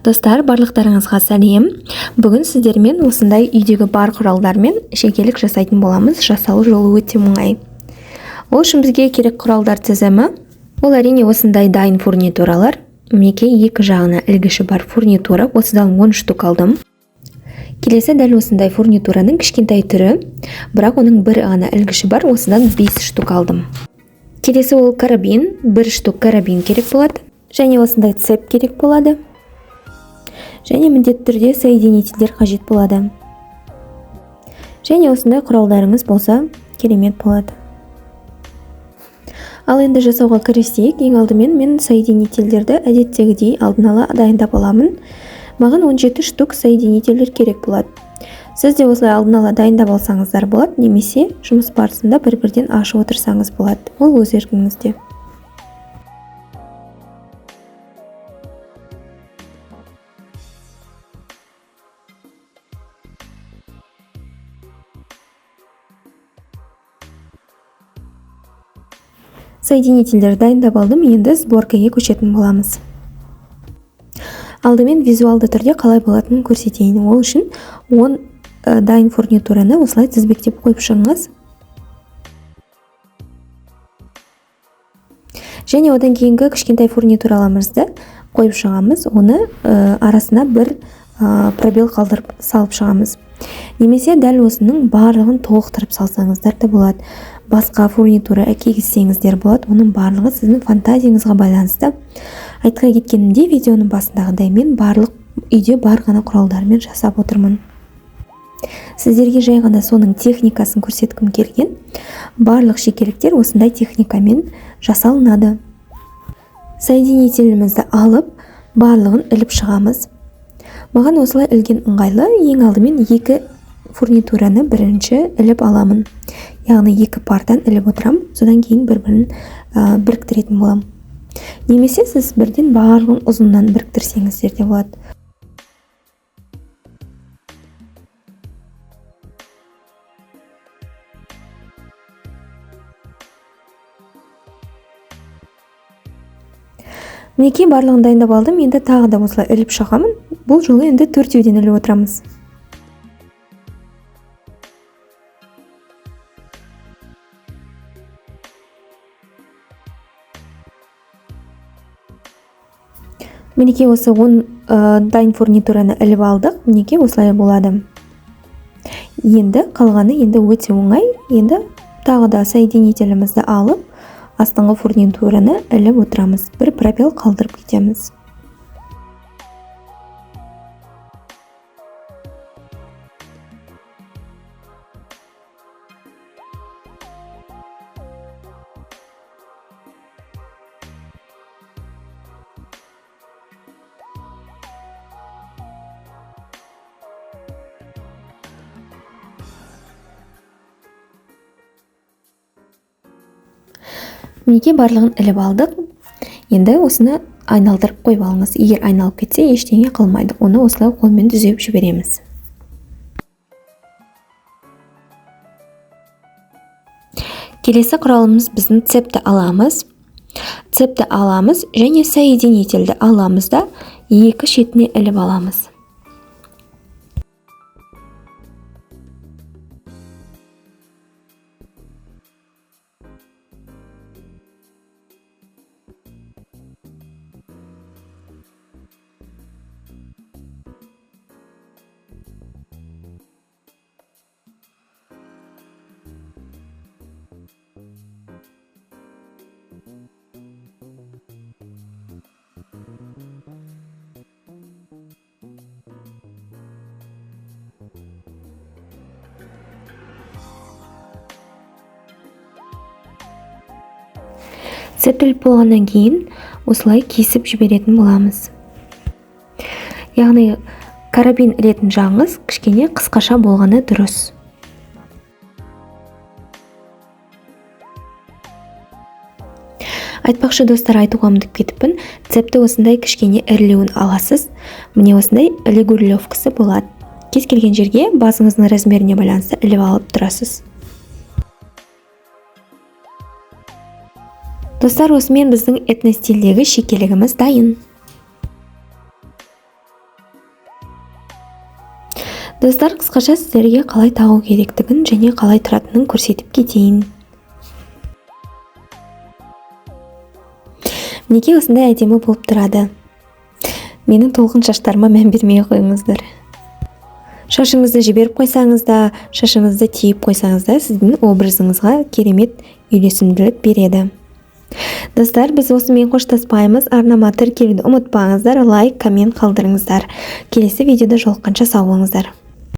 Достар, барлықтарыңызға сәлем. Бүгін сіздермен осындай үйдегі бар құралдармен шекелік жасайтын боламыз. Жасалу жолы өте оңай. Ол үшін бізге керек құралдар тізімі. Ол әрине осындай дайын фурнитуралар. Мінекей екі жағына ілгіші бар фурнитура. Осыдан 10 штук алдым. Келесі дәл осындай фурнитураның кішкентай түрі, бірақ оның бір ғана ілгіші бар. Осыдан 5 штук алдым. Келесі ол карабин, 1 штук карабин керек болады. Және осындай цеп керек болады. Және міндетті түрде соединительдер қажет болады. Және осындай құралдарыңыз болса, керемет болады. Ал енді жасауға кірісейік. Ең алдымен мен соединительдерді әдеттегідей алдын ала дайындап аламын. Маған 17 штук соединительдер керек болады. Сіз де осылай алдын ала дайындап алсаңыздар болады, немесе жұмыс барысында бір-бірден ашып отырсаңыз болады. Ол өз еркіңізде. Соединительдер дайындап алдым, енді сборкаға көшетін боламыз. Алдымен визуалды түрде қалай болатынын көрсетейін. Ол үшін 10 дайын фурнитураны осылай тізбектеп қойып шығыңыз. Және одан кейінгі кішкентай фурнитураларымызды қойып шығамыз. Оны арасына бір пробел қалдырып салып шығамыз. Немесе дәл осының барлығын толықтырып салсаңыздар да болады. Басқа фурнитура әкелсеңіздер болады. Оның барлығы сіздің фантазияңызға байланысты. Айтқа кеткенімде видеоның басындағыдай мен барлық үйде бар ғана құралдармен жасап отырмын. Сіздерге жай ғана соның техникасын көрсеткім келген. Барлық шекеліктер осындай техникамен жасалынады. Соединительімізді алып, барлығын іліп шығамыз. Маған осылай ілген ыңғайлы. Ең алдымен екі фурнитураны бірінші іліп аламын. Яғни екі пардан іліп отырам. Содан кейін бір-бірін біріктіретін болам. Немесе сіз бірден барлығын ұзыннан біріктірсеңіздер де болады. Мінекей барлығын дайындап алдым. Енді тағы да осылай іліп шығамын. Бұл жолы енді төртеуден іліп отырамыз. Мінекей осы 10 дайын фурнитураны іліп алдық. Мінекей осылай болады. Енді қалғаны енді өте оңай. Енді тағы да соединителімізді алып, астыңғы фурнитураны іліп отырамыз. Бір пробел қалдырып кетеміз. Мінекей барлығын іліп алдық. Енді осыны айналдырып қойып алыңыз. Егер айналып кетсе, ештеңе қылмайды. Оны осылай қолмен түзеп жібереміз. Келесі құралымыз біздің цепті аламыз. Цепті аламыз және соединительді аламыз да екі шетіне іліп аламыз. Цептіліп болғаннан кейін осылай кесіп жіберетін боламыз. Яғни карабин ілетін жағыңыз кішкене қысқаша болғаны дұрыс. Айтпақшы достар, айтуға ұмытып кетіппін. Цепті осындай кішкене ірілеуін аласыз. Міне осындай регулировкасы болады. Кез келген жерге басыңыздың размеріне байланысты іліп алып тұрасыз. Достар, осымен біздің этностильдегі шекелігіміз дайын. Достар, қысқаша сіздерге қалай тағу керектігін және қалай тұратынын көрсетіп кетейін. Мінекей осындай әдемі болып тұрады. Менің толқын шаштарыма мән бермей қойыңыздар. Шашыңызды жіберіп қойсаңыз да, шашыңызды тиіп қойсаңыз да, сіздің образыңызға керемет үйлесімділік береді. Достар, біз осымен қоштаспаймыз. Арнама тіркелуді ұмытпаңыздар, лайк, коммент қалдырыңыздар. Келесі видеода жолыққанша сау болыңыздар.